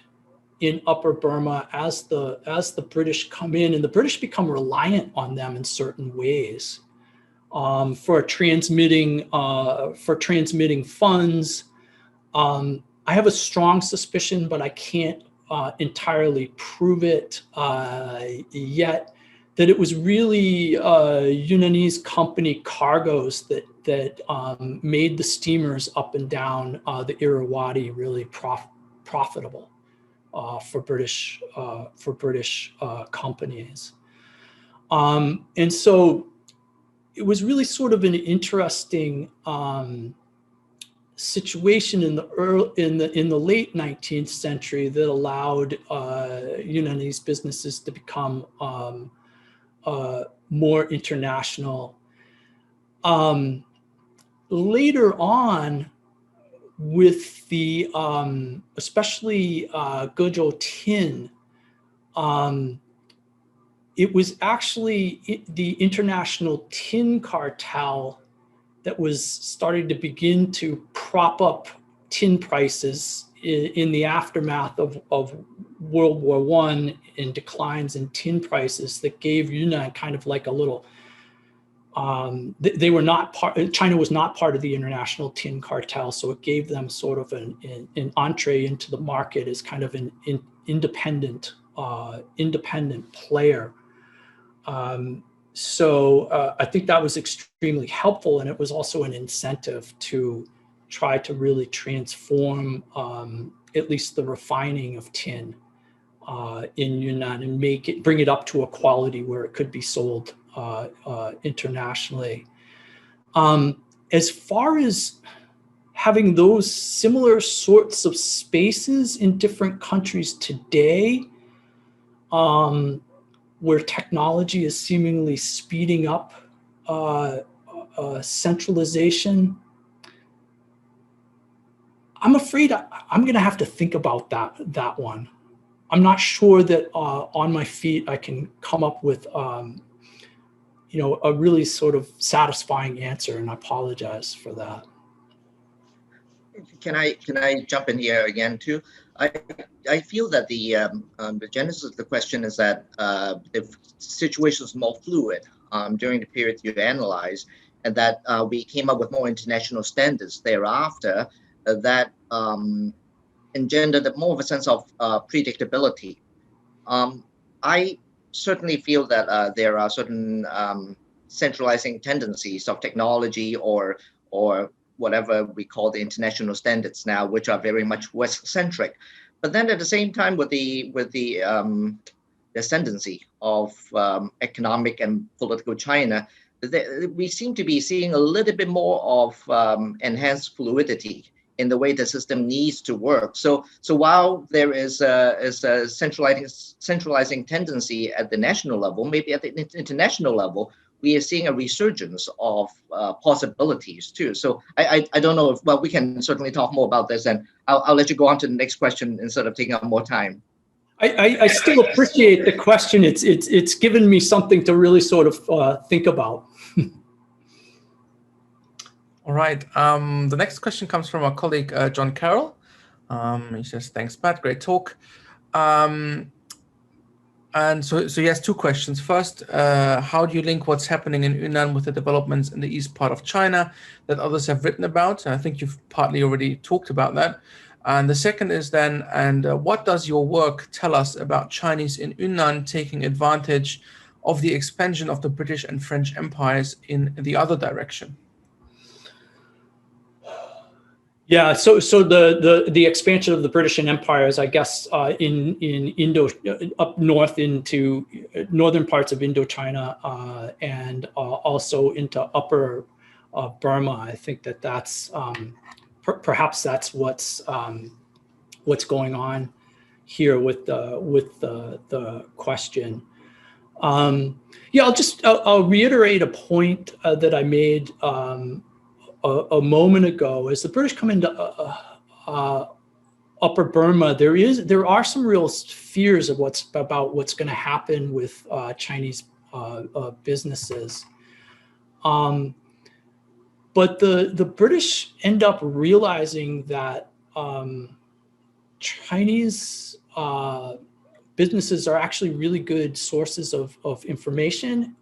in Upper Burma as the British come in, and the British become reliant on them in certain ways for transmitting funds. I have a strong suspicion, but I can't entirely prove it yet, that it was really Yunnanese company cargoes that made the steamers up and down the Irrawaddy really profitable for British companies. And so it was really sort of an interesting situation in the late 19th century that allowed Yunnanese businesses to become more international. Later on, with the especially Guizhou tin, it was actually the international tin cartel that was starting to begin to prop up tin prices in the aftermath of World War I, and declines in tin prices that gave Yunnan kind of like a little, they were not China was not part of the international tin cartel, so it gave them sort of an entree into the market as kind of an independent player. So I think that was extremely helpful, and it was also an incentive to try to really transform at least the refining of tin in Yunnan and bring it up to a quality where it could be sold internationally. As far as having those similar sorts of spaces in different countries today, where technology is seemingly speeding up centralization, I'm afraid I'm going to have to think about that one. I'm not sure that on my feet I can come up with a really sort of satisfying answer, and I apologize for that. Can I jump in here again too? I feel that the genesis of the question is that the situation is more fluid during the period you analyze, and that we came up with more international standards thereafter that engendered more of a sense of predictability. I certainly feel that there are certain centralizing tendencies of technology or whatever we call the international standards now, which are very much West-centric. But then at the same time, with the ascendancy of economic and political China, we seem to be seeing a little bit more of enhanced fluidity in the way the system needs to work. So while there is a centralizing tendency at the national level, maybe at the international level, we are seeing a resurgence of possibilities too. So I don't know if, well, we can certainly talk more about this, and I'll let you go on to the next question instead of taking up more time. I still appreciate the question. It's given me something to really sort of think about. All right. The next question comes from our colleague, John Carroll. He says, thanks, Pat. Great talk. And so he has two questions. First, how do you link what's happening in Yunnan with the developments in the east part of China that others have written about? And I think you've partly already talked about that. And the second is then, what does your work tell us about Chinese in Yunnan taking advantage of the expansion of the British and French empires in the other direction? Yeah, so the expansion of the British empires, I guess, in up north into northern parts of Indochina and also into upper Burma. I think that's perhaps that's what's going on here with the question. Yeah, I'll reiterate a point that I made a moment ago. As the British come into upper Burma, there are some real fears of what's going to happen with Chinese businesses. But the British end up realizing that Chinese businesses are actually really good sources of information.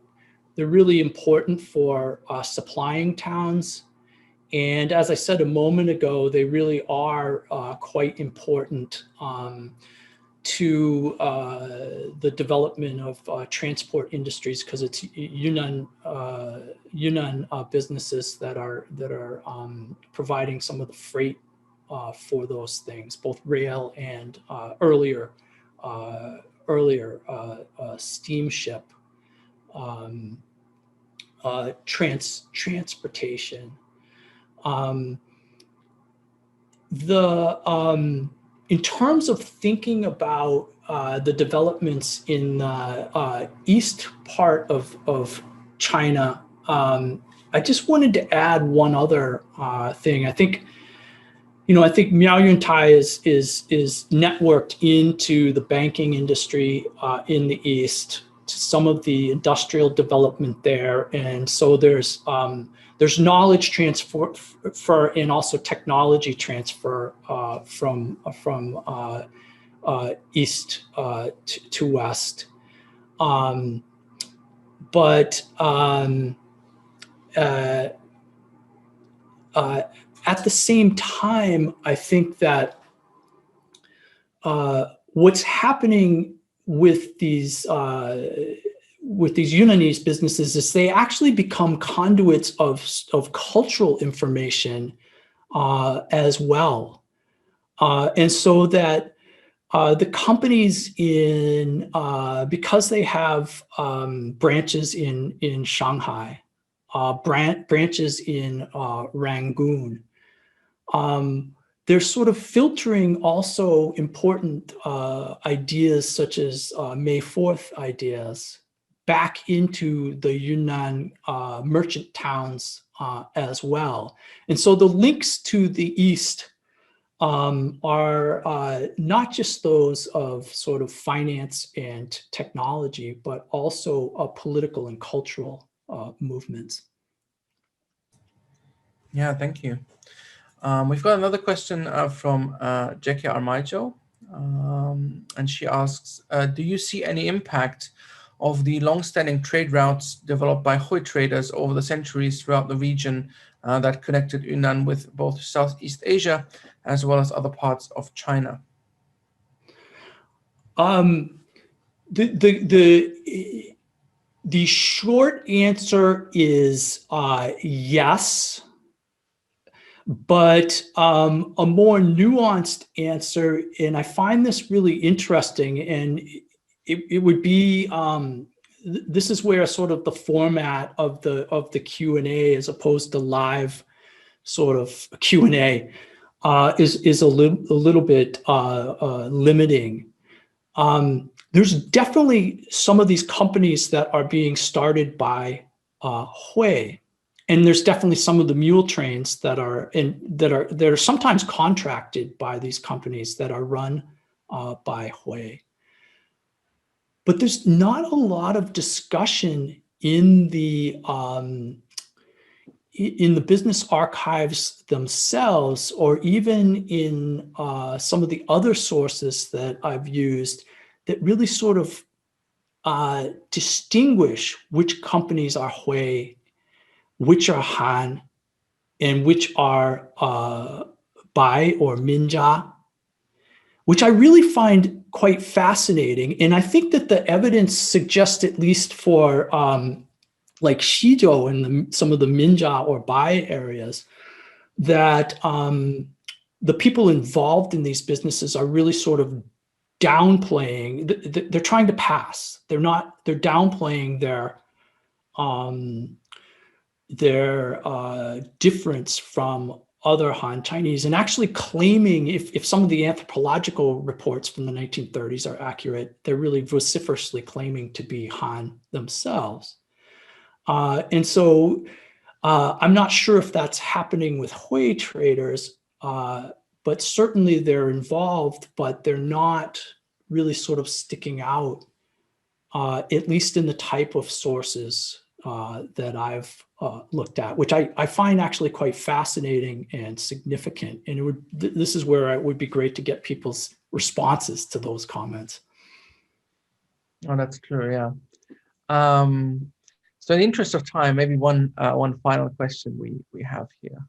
They're really important for supplying towns. And as I said a moment ago, they really are quite important to the development of transport industries, because it's Yunnan businesses that are providing some of the freight for those things, both rail and earlier steamship transportation. In terms of thinking about the developments in the east part of China, I just wanted to add one other thing. I think Miao Yuntai is networked into the banking industry in the east, to some of the industrial development there, and so there's knowledge transfer and also technology transfer from east to west. But at the same time, I think that what's happening with these Yunnanese businesses is they actually become conduits of cultural information as well. And so that the companies because they have branches in Shanghai, branches in Rangoon, they're sort of filtering also important ideas such as May 4th ideas back into the Yunnan merchant towns as well. And so the links to the East are not just those of sort of finance and technology, but also political and cultural movements. Yeah, thank you. We've got another question from Jackie Armijo, and she asks, do you see any impact of the long-standing trade routes developed by Hui traders over the centuries throughout the region that connected Yunnan with both Southeast Asia as well as other parts of China? The short answer is yes, but a more nuanced answer, and I find this really interesting, and it would be, this is where sort of the format of the Q&A as opposed to live sort of Q&A is a little bit limiting. There's definitely some of these companies that are being started by Hui, and there's definitely some of the mule trains that are sometimes contracted by these companies that are run by Hui. But there's not a lot of discussion in the business archives themselves, or even in some of the other sources that I've used, that really sort of distinguish which companies are Hui, which are Han, and which are Bai or Minjia, which I really find quite fascinating. And I think that the evidence suggests, at least for like Xizhou and some of the Minjia or Bai areas, that the people involved in these businesses are really sort of downplaying. They're trying to pass. They're downplaying their difference from other Han Chinese, and actually claiming, if some of the anthropological reports from the 1930s are accurate, they're really vociferously claiming to be Han themselves. And so I'm not sure if that's happening with Hui traders, but certainly they're involved, but they're not really sort of sticking out, at least in the type of sources that I've looked at, which I find actually quite fascinating and significant. And this is where it would be great to get people's responses to those comments. Oh, that's true, yeah. So in the interest of time, maybe one final question we have here.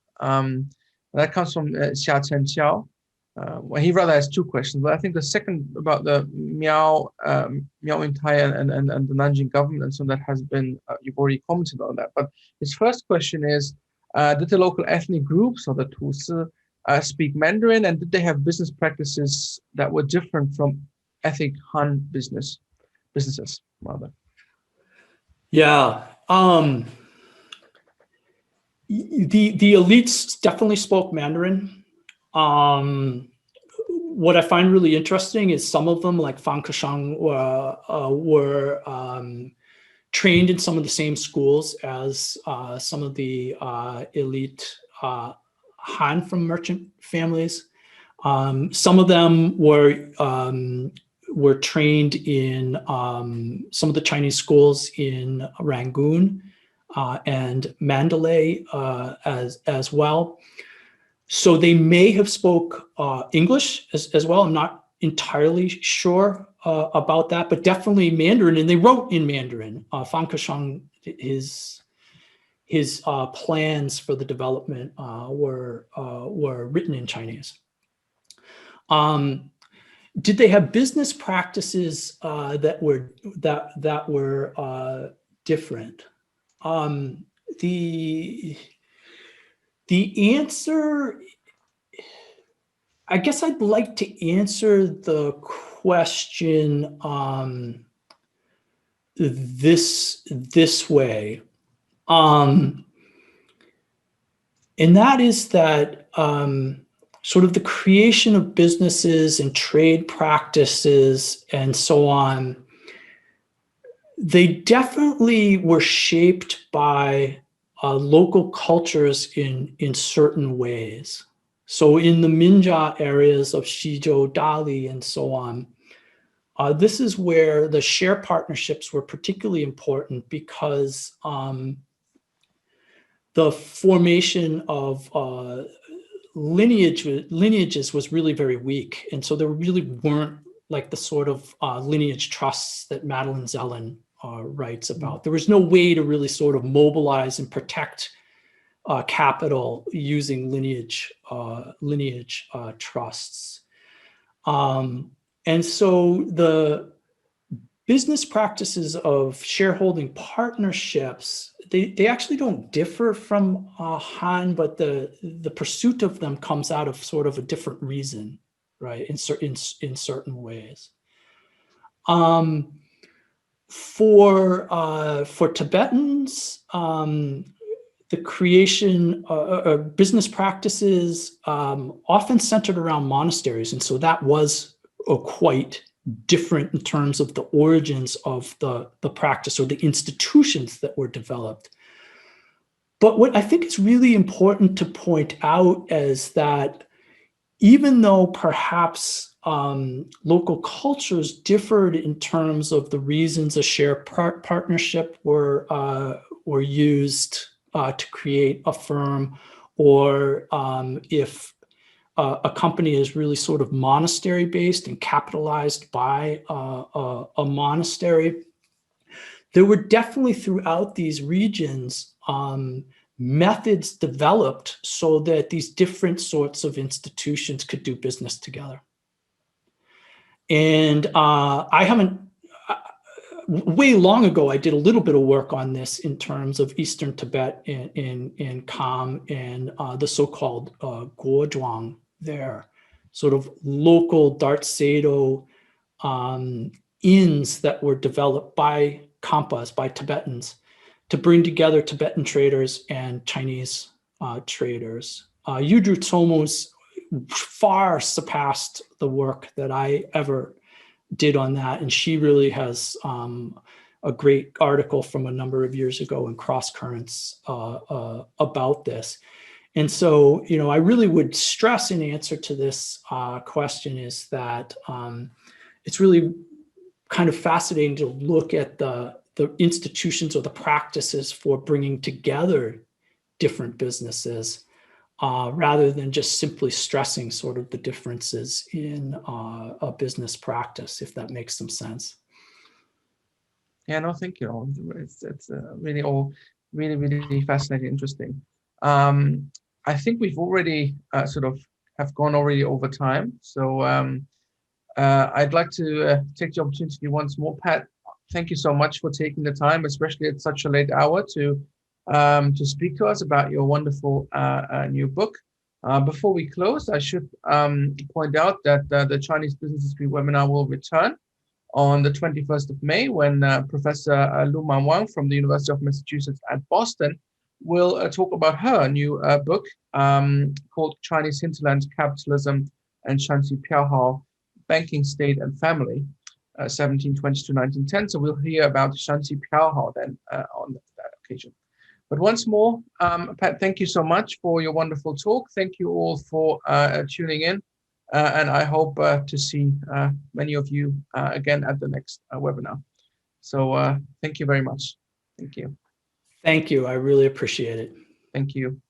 That comes from Xia Chen Xiao. Well, he rather has two questions, but I think the second about the Miao Yuntai and the Nanjing government, so that has been, you've already commented on that. But his first question is, did the local ethnic groups or the Tusi speak Mandarin, and did they have business practices that were different from ethnic Han businesses rather? Yeah. The elites definitely spoke Mandarin. What I find really interesting is some of them, like Fan Keshang, were trained in some of the same schools as some of the elite Han from merchant families. Some of them were trained in some of the Chinese schools in Rangoon and Mandalay as well. So they may have spoke English as well. I'm not entirely sure about that, but definitely Mandarin, and they wrote in Mandarin. Fan Keshang, his plans for the development were written in Chinese. Did they have business practices that were different? The answer, I guess I'd like to answer the question this way. And that is that sort of the creation of businesses and trade practices and so on, they definitely were shaped by local cultures in certain ways. So in the Minjia areas of Xizhou, Dali, and so on, this is where the share partnerships were particularly important, because the formation of lineages was really very weak. And so there really weren't like the sort of lineage trusts that Madeline Zellen writes about. There was no way to really sort of mobilize and protect capital using lineage trusts. And so the business practices of shareholding partnerships, they actually don't differ from Han, but the pursuit of them comes out of sort of a different reason, right? In certain ways. For Tibetans, the creation business practices often centered around monasteries, and so that was quite different in terms of the origins of the practice or the institutions that were developed. But what I think is really important to point out is that even though perhaps local cultures differed in terms of the reasons a shared partnership were used to create a firm, or if a company is really sort of monastery based and capitalized by a monastery, there were definitely throughout these regions methods developed so that these different sorts of institutions could do business together. And I haven't, way long ago, I did a little bit of work on this in terms of Eastern Tibet in Kham and the so-called Guozhuang there, sort of local Dart Sado inns that were developed by Khampas, by Tibetans, to bring together Tibetan traders and Chinese traders. Yudru Tsomu's far surpassed the work that I ever did on that, and she really has a great article from a number of years ago in Cross Currents about this. And so, you know, I really would stress in answer to this question is that it's really kind of fascinating to look at the institutions or the practices for bringing together different businesses rather than just simply stressing sort of the differences in a business practice, if that makes some sense. Yeah, no, thank you. It's really all really fascinating, interesting. I think we've already sort of have gone already over time. So I'd like to take the opportunity once more. Pat, thank you so much for taking the time, especially at such a late hour, to speak to us about your wonderful new book. Before we close, I should point out that the Chinese Business History webinar will return on the 21st of May when Professor Lu Man Wang from the University of Massachusetts at Boston will talk about her new book called Chinese Hinterland Capitalism and Shanxi Piaohao, Banking, State and Family, 1720 to 1910. So we'll hear about Shanxi Piaohao then on that occasion. But once more, Pat, thank you so much for your wonderful talk. Thank you all for tuning in. And I hope to see many of you again at the next webinar. So thank you very much. Thank you. Thank you. I really appreciate it. Thank you.